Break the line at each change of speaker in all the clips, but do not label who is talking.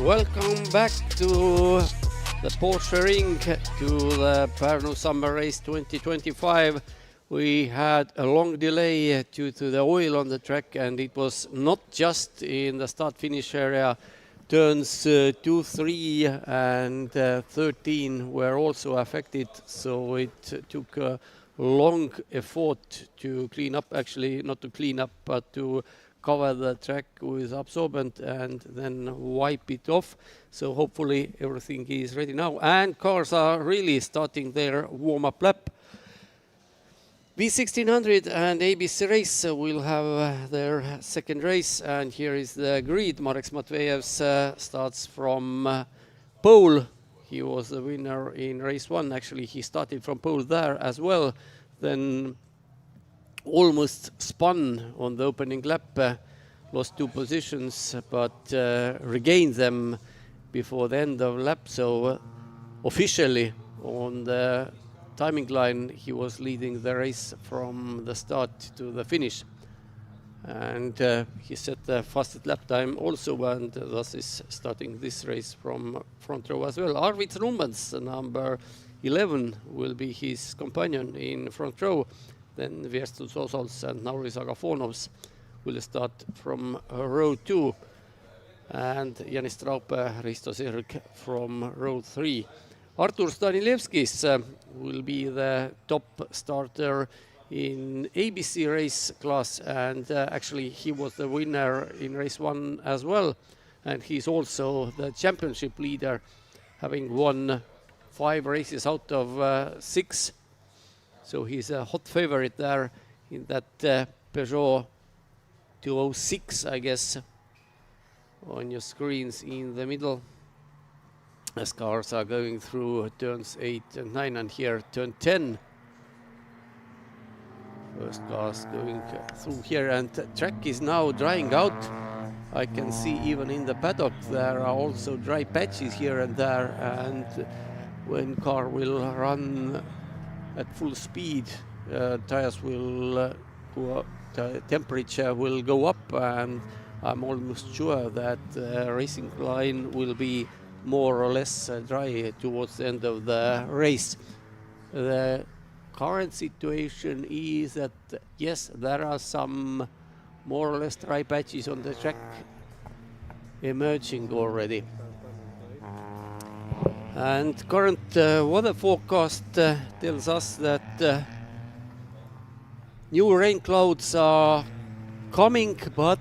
Welcome back to the Porsche ring, to the Pärnu Summer Race 2025. We had a long delay due to the oil on the track, and it was not just in the start-finish area. Turns 2, 3 and 13 were also affected, so it took a long effort to clean up, actually not to clean up, but to cover the track with absorbent and then wipe it off. So hopefully everything is ready now, and cars are really starting their warm-up lap. V1600 and ABC race will have their second race, and here is the grid. Marek Matvejev starts from pole. He was the winner in race 1. Actually, he started from pole there as well. Then almost spun on the opening lap, lost 2 positions, but regained them before the end of lap. So officially on the timing line, he was leading the race from the start to the finish. And he set the fastest lap time also, and thus is starting this race from front row as well. Arvid Rummens, number 11, will be his companion in front row. Then Viestus Osols and Nauris Agafonovs will start from row 2. And Janis Traupe, Risto Sirk from row 3. Artur Stanilevskis will be the top starter in ABC race class, and actually he was the winner in race 1 as well, and he's also the championship leader, having won 5 races out of 6. So he's a hot favorite there in that Peugeot 206, I guess, on your screens in the middle. As cars are going through turns 8 and 9, and here turn 10. First cars going through here, and the track is now drying out. I can see even in the paddock there are also dry patches here and there, and when car will run at full speed, tires will go up, temperature will go up, and I'm almost sure that racing line will be more or less dry towards the end of the race. The current situation is that, yes, there are some more or less dry patches on the track emerging already. And current weather forecast tells us that new rain clouds are coming, but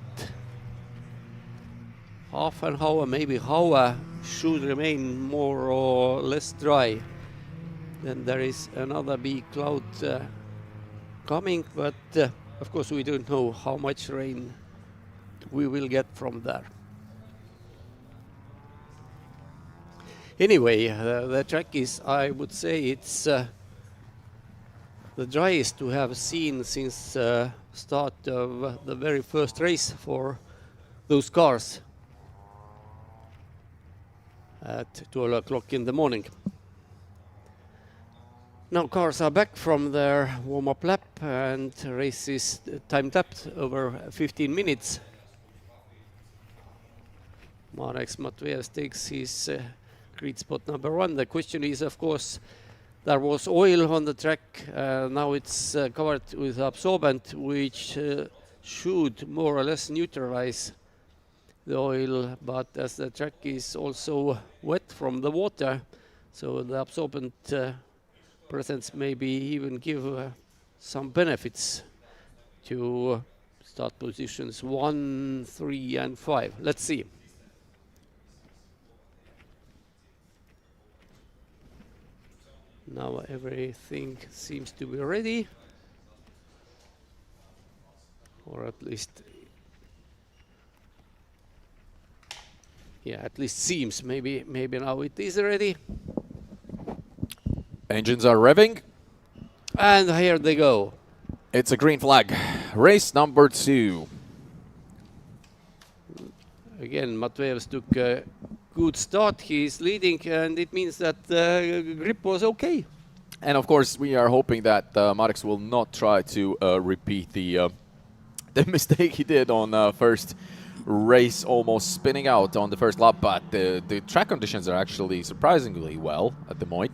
half an hour, maybe hour, should remain more or less dry. Then there is another big cloud coming, but of course we don't know how much rain we will get from there. Anyway, the track is, I would say, it's the driest to have seen since start of the very first race for those cars at 12 o'clock in the morning. Now cars are back from their warm-up lap, and race is timed up over 15 minutes. Marek Matvejev takes his grid spot number 1. The question is, of course, there was oil on the track. Now it's covered with absorbent, which should more or less neutralize the oil, but as the track is also wet from the water, so the absorbent presence maybe even give some benefits to start positions 1, 3 and 5. Let's see. Now everything seems to be ready, or at least, yeah, at least seems. Maybe now it is ready.
Engines are revving.
And here they go.
It's a green flag. Race number 2.
Again, Matvejev took a good start. He's leading, and it means that the grip was okay.
And of course, we are hoping that Marek will not try to repeat the mistake he did on first race almost spinning out on the first lap, but the track conditions are actually surprisingly well at the moment.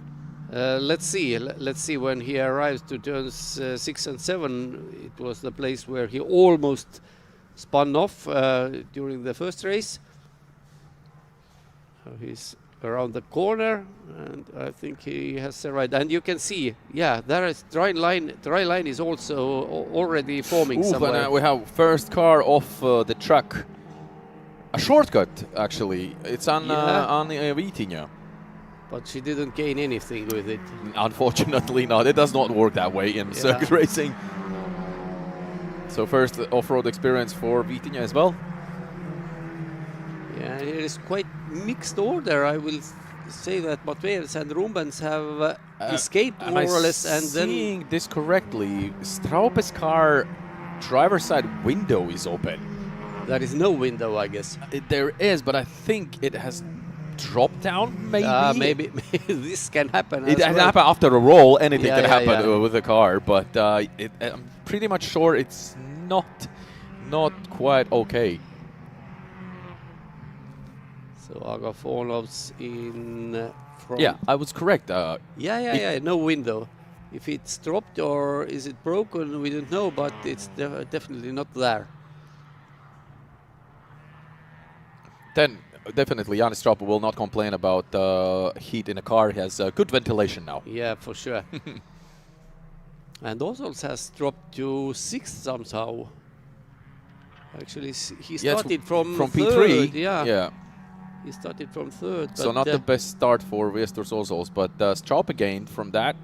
Let's see. Let's see when he arrives to turns 6 and 7. It was the place where he almost spun off during the first race. He's around the corner, and I think he has arrived. And you can see, yeah, there is dry line. Dry line is also already forming somewhere.
And we have first car off the track. A shortcut, actually. It's on V1600.
But she didn't gain anything with it.
Unfortunately not. It does not work that way in circuit racing. So first off-road experience for V1600 as well.
Yeah, it is quite mixed order. I will say that Matveevs and Rumbens have escaped more or less. And
seeing this correctly, Straupe's car driver's side window is open.
There is no window, I guess.
There is, but I think it has dropped down, maybe?
Maybe this can happen.
It can happen after a roll. Anything can happen with the car, but I'm pretty much sure it's not quite okay.
So Agafonov's in front.
Yeah, I was correct.
No window. If it's dropped or is it broken, we don't know, but it's definitely not there.
Then definitely Janis Straupe will not complain about heat in a car. He has good ventilation now.
Yeah, for sure. And Ozols has dropped to 6th somehow. Actually, he started from
P3.
Yeah. He started from 3rd.
So not the best start for Viesturs Ozols, but Straupe gained from that.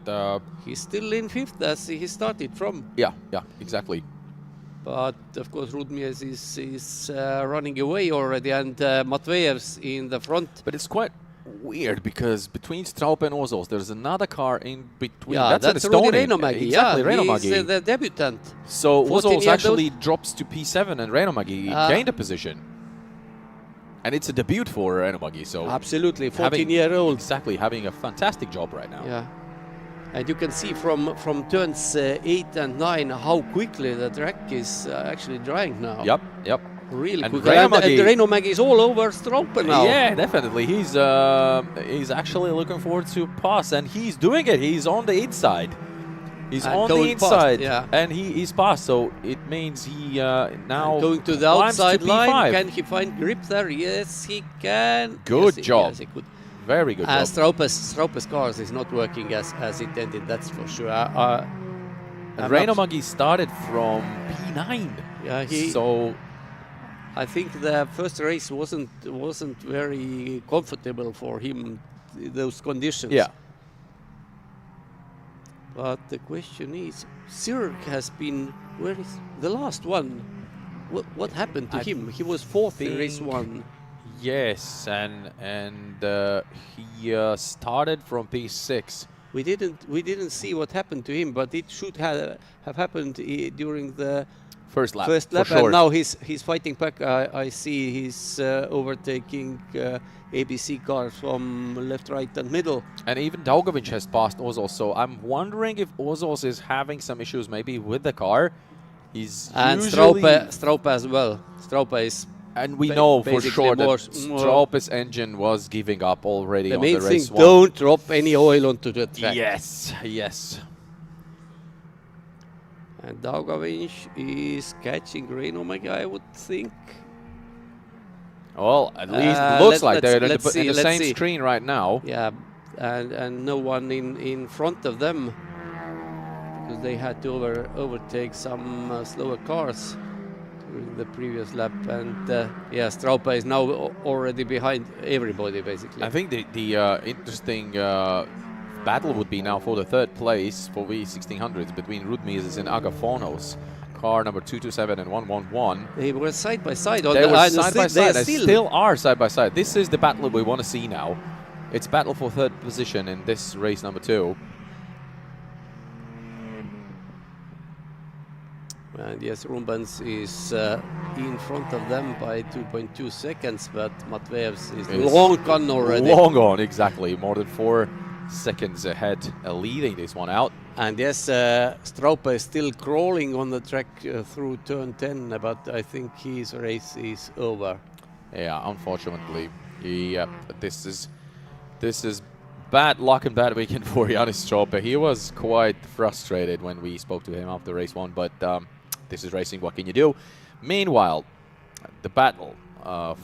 He's still in 5th as he started from.
Yeah, exactly.
But of course, Rudmies is running away already, and Matveevs in the front.
But it's quite weird because between Straupe and Ozols, there's another car in between.
Yeah, that's Rudi Reinomägi.
Exactly,
yeah,
Reinomägi.
He's the debutant.
So Ozols actually drops to P7, and Reinomägi gained a position. And it's a debut for Reinomägi, so
absolutely, 14-year-old.
Exactly, having a fantastic job right now.
Yeah. And you can see from turns 8 and 9 how quickly the track is actually drying now.
Yep.
Really quickly. And Reinomägi is all over Straupe now.
Yeah, definitely. He's actually looking forward to pass, and he's doing it. He's on the inside. He's on the inside, and he is passed. So it means he now
going to the outside line. Can he find grip there? Yes, he can.
Good job.
Yes, he could.
Very good job.
Straupe's cars is not working as intended, that's for sure.
And Reinomägi started from P9.
Yeah, so I think the first race wasn't very comfortable for him, those conditions.
Yeah.
But the question is, Sirk has been, where is the last one? What happened to him? He was 4th in race 1.
Yes, and he started from P6.
We didn't see what happened to him, but it should have happened during the
first lap.
Sure. And now he's fighting back. I see he's overtaking ABC cars from left, right, and middle.
And even Daugovic has passed Ozols, so I'm wondering if Ozols is having some issues maybe with the car. He's
Straupe as well. Straupe is.
And we know for sure that Straupe's engine was giving up already on the race 1.
The main thing, don't drop any oil onto the track.
Yes.
And Daugovic is catching Reinomägi, I would think.
Well, at least it looks like they're in the same screen right now.
Yeah, and no one in front of them, because they had to overtake some slower cars during the previous lap, and Straupe is now already behind everybody basically.
I think the interesting battle would be now for the 3rd place for V1600s between Rudmies and Agafonov's car number 227 and 111.
They were side by side.
They were side by side. They still are side by side. This is the battle we want to see now. It's battle for 3rd position in this race number 2.
And yes, Rumbens is in front of them by 2.2 seconds, but Matveevs is long gone already.
Long gone, exactly. More than 4 seconds ahead, leading this one out.
And yes, Straupe is still crawling on the track through turn 10, but I think his race is over.
Yeah, unfortunately, this is bad luck and bad weekend for Janis Straupe. He was quite frustrated when we spoke to him after race 1, but this is racing. What can you do? Meanwhile, the battle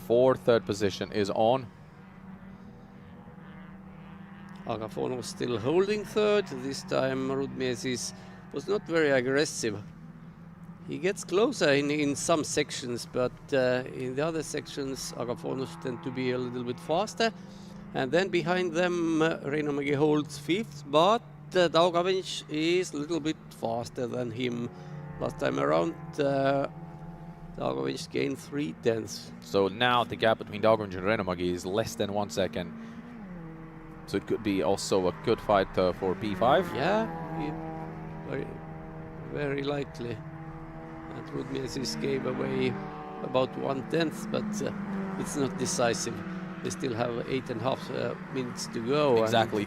for third position is on.
Agafonov was still holding third. This time Rudmiesis was not very aggressive. He gets closer in some sections, but in the other sections Agafonov tend to be a little bit faster. And then behind them Reinomägi holds fifth, but Daugavinch is a little bit faster than him. Last time around Daugavinch gained 3/10.
So now the gap between Daugavinch and Reinomägi is less than 1 second. So it could be also a good fight for P5.
Yeah, very likely. And Rudmiesis gave away about 1/10, but it's not decisive. They still have 8.5 minutes to go.
Exactly.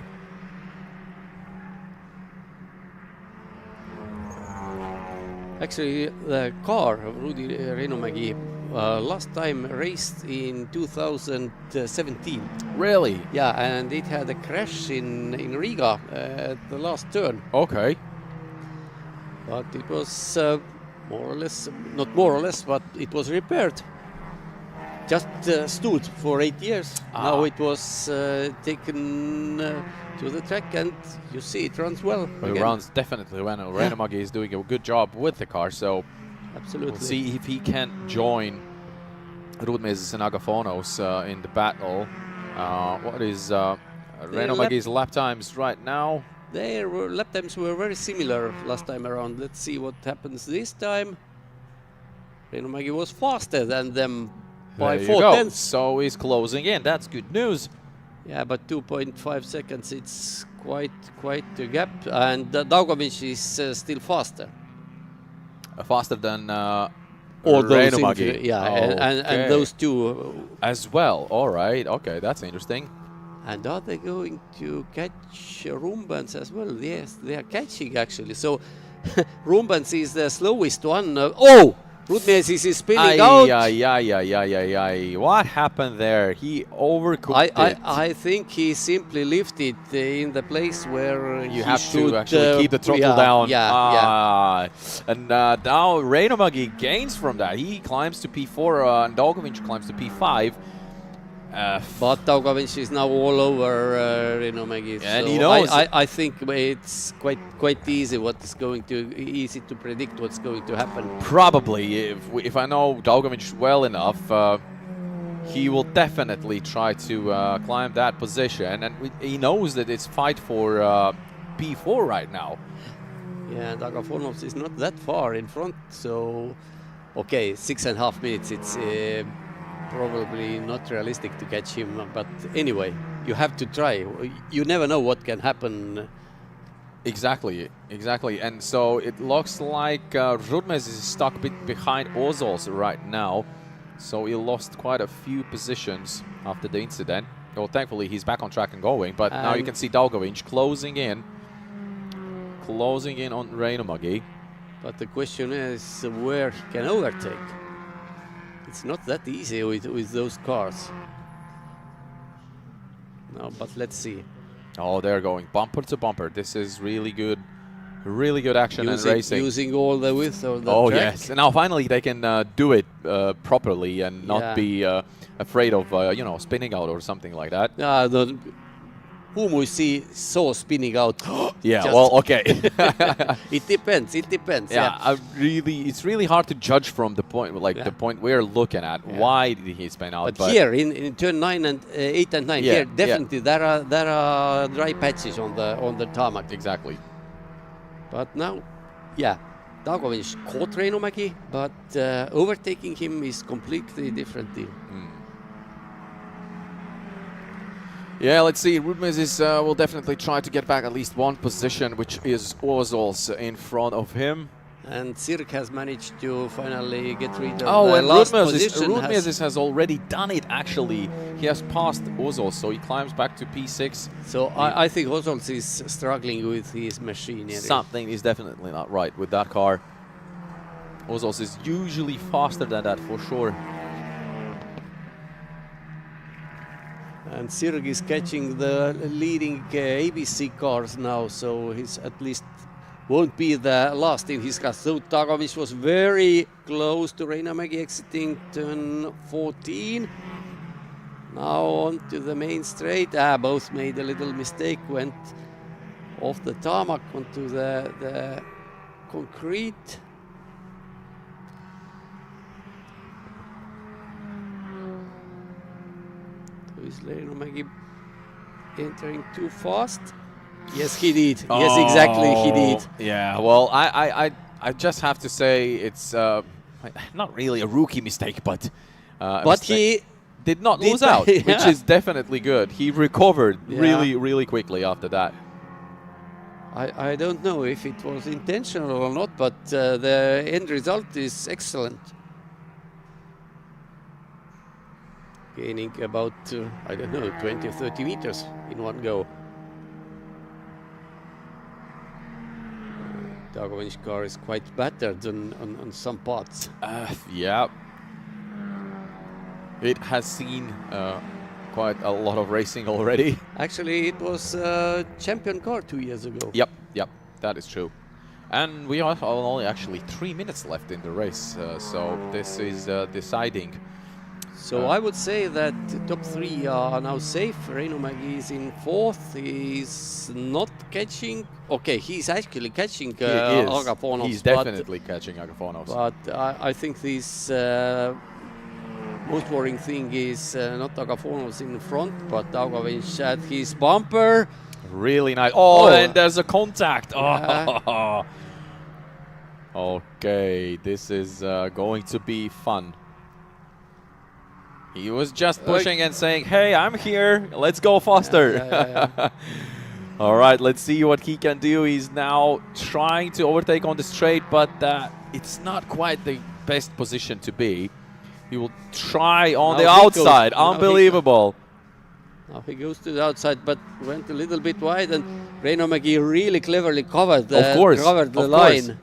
Actually, the car of Rudi Reinomägi last time raced in 2017.
Really?
Yeah, and it had a crash in Riga at the last turn.
Okay.
But it was more or less, not more or less, but it was repaired. Just stood for 8 years. Now it was taken to the track, and you see it runs well.
It runs definitely well. Reinomägi is doing a good job with the car, so
absolutely.
We'll see if he can join Rudmiesis and Agafonos in the battle. What is Reinomägi's lap times right now?
Their lap times were very similar last time around. Let's see what happens this time. Reinomägi was faster than them by 4/10.
So he's closing in. That's good news.
Yeah, but 2.5 seconds, it's quite a gap. And Daugavinch is still faster.
Faster than
all those
Reinomägi.
Yeah, and those two.
As well. All right. Okay, that's interesting.
And are they going to catch Rumbans as well? Yes, they are catching actually. So Rumbans is the slowest one. Oh! Rudmiesis is spinning out.
What happened there? He overcooked it.
I think he simply lifted in the place where
you have to actually keep the throttle down.
Yeah.
And now Reinomägi gains from that. He climbs to P4 and Daugavinch climbs to P5.
But Daugavinch is now all over Reinomägi.
And
so
he knows.
I think it's quite easy easy to predict what's going to happen.
Probably, if I know Daugavinch well enough, he will definitely try to climb that position, and he knows that it's fight for P4 right now.
Yeah, and Agafonov is not that far in front, so okay, 6.5 minutes. It's probably not realistic to catch him, but anyway, you have to try. You never know what can happen.
Exactly. And so it looks like Rudmiesis is stuck a bit behind Ozols right now. So he lost quite a few positions after the incident. Well, thankfully he's back on track and going, but now you can see Daugavinch closing in on Reinomägi.
But the question is where he can overtake. It's not that easy with those cars. No, but let's see.
Oh, they're going bumper to bumper. This is really good action and racing.
Using all the width of the track.
Oh, yes. And now finally they can do it properly and not be afraid of, spinning out or something like that.
Whom we saw spinning out.
Yeah, well, okay.
It depends.
Yeah, it's really hard to judge from the point, the point we're looking at. Yeah. Why did he spin out?
But here in turn 9 and 8 and 9, here definitely there are dry patches on the tarmac.
Exactly.
But now, Daugavinch caught Reinomägi, but overtaking him is completely different deal.
Yeah, let's see. Rudmiesis will definitely try to get back at least one position, which is Ozols in front of him.
And Sirk has managed to finally get rid of
the
last position.
Rudmezis has already done it, actually. He has passed Ozols, so he climbs back to P6.
So I think Ozols is struggling with his machinery.
Something is definitely not right with that car. Ozols is usually faster than that, for sure.
And Sirk is catching the leading ABC cars now, so he's at least won't be the last in his class. So Tagovic was very close to Reinamägi exiting turn 14. Now on to the main straight. Both made a little mistake, went off the tarmac onto the concrete. So is Reinamägi entering too fast? Yes, he did.
Oh,
yes, exactly, he did.
Yeah, well, I just have to say it's not really a rookie mistake, but
he
did not lose out, which is definitely good. He recovered really quickly after that.
I don't know if it was intentional or not, but the end result is excellent. Gaining about, I don't know, 20 or 30 meters in one go. Dagovic's car is quite battered on some parts.
Yeah. It has seen quite a lot of racing already.
Actually, it was a champion car 2 years ago.
Yep, that is true. And we are only actually 3 minutes left in the race, so this is deciding.
So I would say that the top three are now safe. Reinamägi is in fourth. He's not catching. Okay, he's actually catching Agafonovs.
He's definitely catching Agafonovs.
But I think this most worrying thing is not Agafonovs in front, but Dagovic at his bumper.
Really nice. Oh, and there's a contact.
Yeah.
Oh. Okay, this is going to be fun. He was just pushing and saying, hey, I'm here, let's go faster.
Yeah.
All right, let's see what he can do. He's now trying to overtake on the straight, but it's not quite the best position to be. He will try on the outside. Unbelievable.
Now he goes to the outside, but went a little bit wide, and Reinamägi really cleverly covered the line.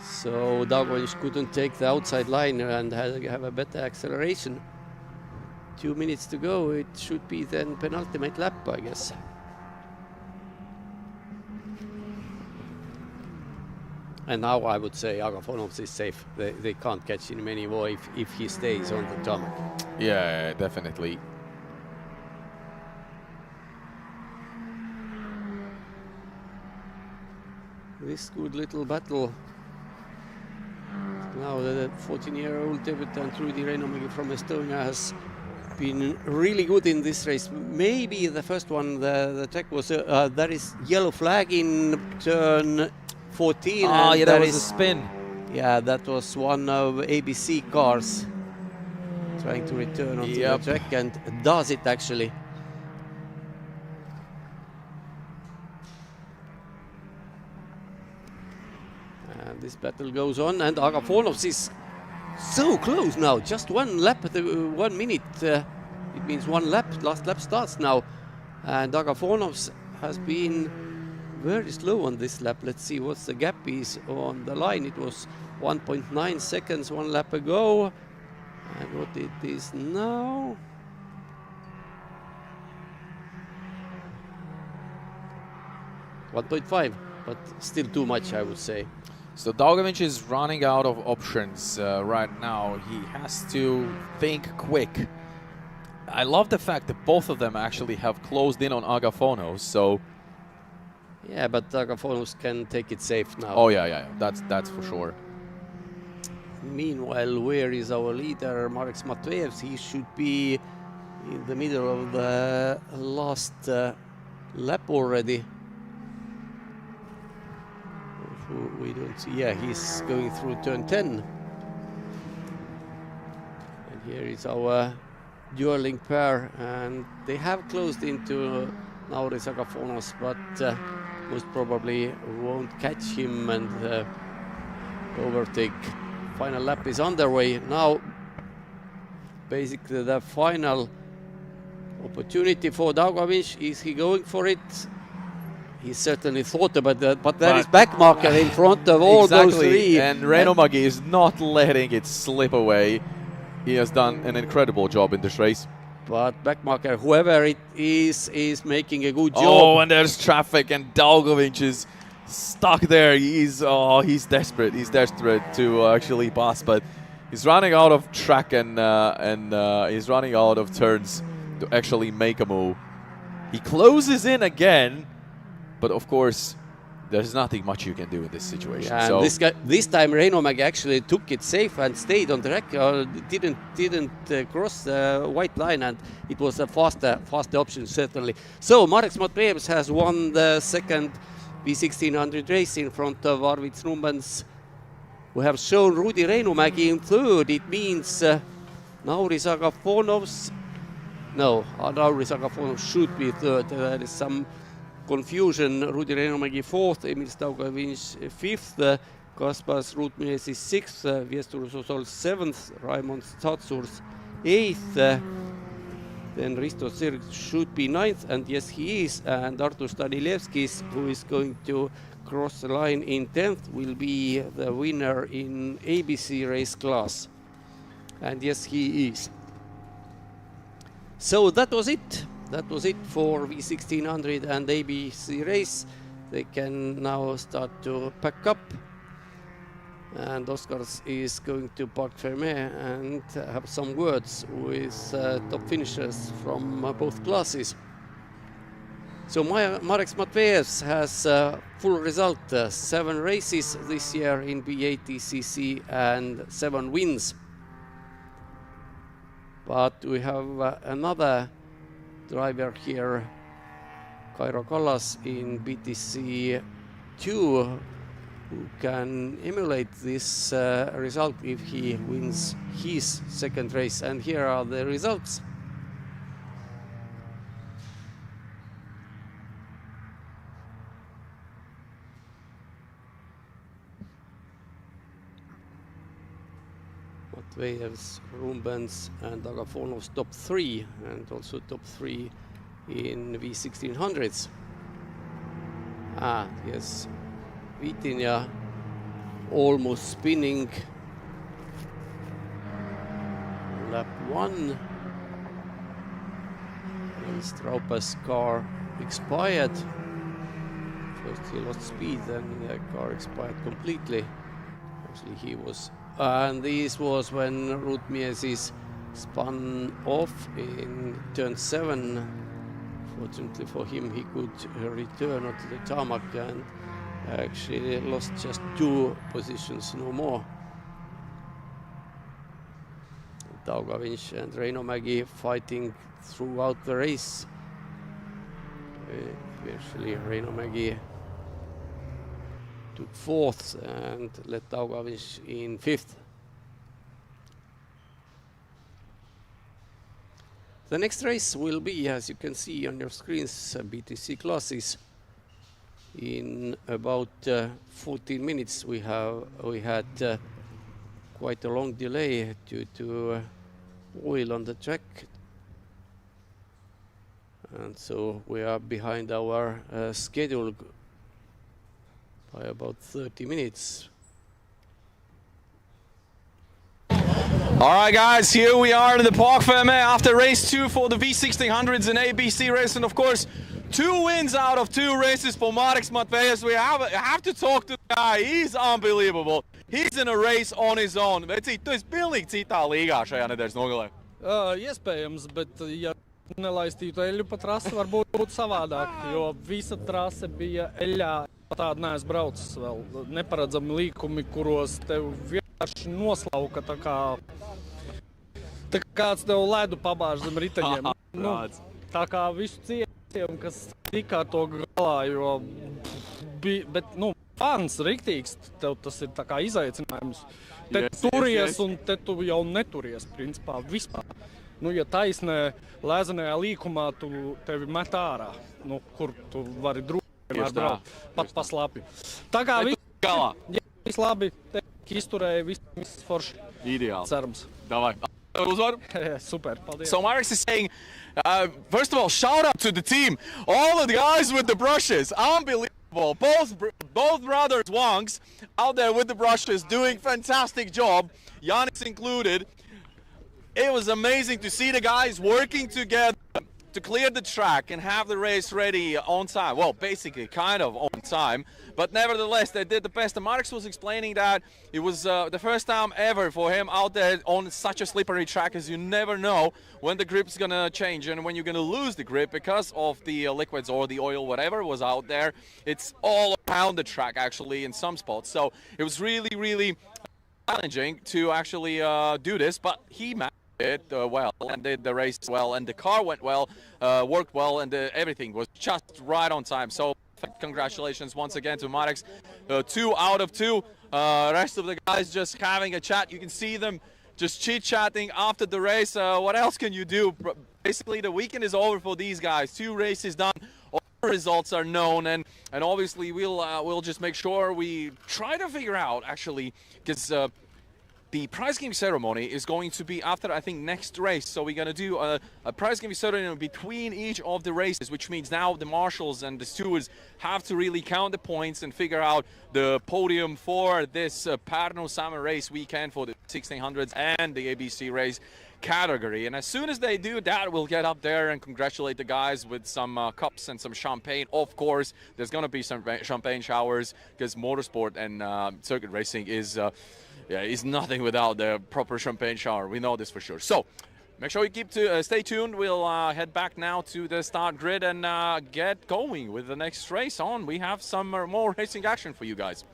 So Dagovic couldn't take the outside line and have a better acceleration. 2 minutes to go. It should be then penultimate lap, I guess. And now I would say Agafonovs is safe. They can't catch him anymore if he stays on the tarmac.
Yeah, definitely.
This good little battle. Now the 14-year-old debutant Rudi Reinamägi from Estonia has been really good in this race. Maybe the first one, the track was, there is yellow flag in turn 14.
Yeah, that was a spin.
Yeah, that was one of ABC cars trying to return onto the track, and does it actually. And this battle goes on, and Agafonovs is so close now. Just one lap, 1 minute. It means one lap, last lap starts now. And Agafonovs has been very slow on this lap. Let's see what the gap is on the line. It was 1.9 seconds 1 lap ago. And what it is now. .5, but still too much, I would say.
So Dagovic is running out of options right now. He has to think quick. I love the fact that both of them actually have closed in on Agafonovs, so...
Yeah, but Agafonovs can take it safe now.
Oh, yeah. That's for sure.
Meanwhile, where is our leader, Marek Matvejev? He should be in the middle of the last lap already. We don't see. Yeah, he's going through turn 10. And here is our dueling pair, and they have closed into Nauris Agafonovs, but most probably won't catch him, and overtake. Final lap is underway. Now, basically the final opportunity for Daugavins. Is he going for it? He certainly thought about that, but there is backmarker in front of all those three.
And Reinomägi is not letting it slip away. He has done an incredible job in this race.
But backmarker, whoever it is making a good job.
Oh, and there's traffic, and Daugavins is stuck there. He's desperate. He's desperate to actually pass, but he's running out of track and he's running out of turns to actually make a move. He closes in again, but of course, there's nothing much you can do in this situation.
Yeah,
so
this time Reinomägi actually took it safe and stayed on the track, didn't cross the white line, and it was a faster option certainly. So Marek Matvejevs has won the second V1600 race in front of Arvids Rumbens. We have shown Rudi Reinomägi in third. It means Nauri Sagafonovs. No, Nauri Sagafonov should be third. There is some confusion. Rudi Reinomägi fourth, Emil Daugavins fifth, Kaspars Ruutmies is sixth, Viestur Sosol seventh, Raimond Statsurs eighth, then Risto Sirg should be ninth, and yes he is, and Artur Stanilevskis, who is going to cross the line in 10th, will be the winner in ABC race class, and yes he is. So that was it. That was it for V1600 and ABC race. They can now start to pack up. And Oskars is going to Parc Fermé and have some words with top finishers from both classes. So Marek Matvejevs has full result, 7 races this year in BaTCC and 7 wins. But we have another driver here, Kairo Kallas in BTC 2, who can emulate this result if he wins his second race. And here are the results. Matvejevs, Rumbens and Agafonov's top 3, and also top 3 in V1600s. Yes, Vitinja almost spinning. Lap 1. And Straupa's car expired. First he lost speed, then the car expired completely. Actually he was, and this was when Ruutmies spun off in turn 7. Fortunately for him, he could return onto the tarmac and actually lost just 2 positions, no more. Daugavins and Reinomägi fighting throughout the race. Eventually Reinomägi took 4th and let Daugavins in 5th. The next race will be, as you can see on your screens, BTC classes. In about 14 minutes we had quite a long delay due to oil on the track, and so we are behind our schedule by about 30 minutes.
All right, guys, here we are in the Parc Fermé after race 2 for the V1600s and ABC race, and of course 2 wins out of 2 races for Marek Matvejevs. We have to talk to the guy. He's unbelievable. He's in a race on his own. Vecīt, tu esi pilnīgi citā līgā šajā nedēļas nogalē.
Iespējams, bet ja nelaistītu eļu pa trasi, varbūt būtu savādāk, jo visa trase bija eļā. Tāda neesmu braucis vēl. Neparedzami līkumi, kuros tev vienkārši noslauka tā kā kāds tev ledu pabāž zem riteņiem. Tā kā visu cietiem, kas tikā to galā, jo bet, fans riktīgs, tev tas ir tā kā izaicinājums. Te turies un te tu jau neturies, principā, vispār. Ja taisnē lēzenajā līkumā tevi met ārā, kur tu vari drūti vienmēr braukt, pat pa slapi. Tā kā viss labi, izturēja viss forši.
Ideāli.
Cerams.
Davai. Uzvaru.
Super, paldies.
So Marek is saying, first of all, shout out to the team. All the guys with the brushes, unbelievable. Both brothers Wongs out there with the brushes doing fantastic job. Yannis included. It was amazing to see the guys working together to clear the track and have the race ready on time. Well, basically kind of on time, but nevertheless they did the best. And Marek was explaining that it was the first time ever for him out there on such a slippery track, as you never know when the grip's gonna change and when you're gonna lose the grip because of the liquids or the oil, whatever was out there. It's all around the track actually in some spots. So it was really challenging to actually do this, but he managed it well and did the race well, and the car went well, worked well, and everything was just right on time. So congratulations once again to Marek. 2 out of 2. Rest of the guys just having a chat. You can see them just chit-chatting after the race. What else can you do? Basically the weekend is over for these guys. 2 races done. All the results are known, and obviously we'll just make sure we try to figure out actually, because the prize giving ceremony is going to be after, I think, next race. So we're going to do a prize giving ceremony between each of the races, which means now the marshals and the stewards have to really count the points and figure out the podium for this Pärnu summer race weekend for the 1600s and the ABC race category. And as soon as they do that, we'll get up there and congratulate the guys with some cups and some champagne. Of course, there's going to be some champagne showers, because motorsport and circuit racing is nothing without the proper champagne shower. We know this for sure. So make sure you stay tuned. We'll head back now to the start grid and get going with the next race on. We have some more racing action for you guys.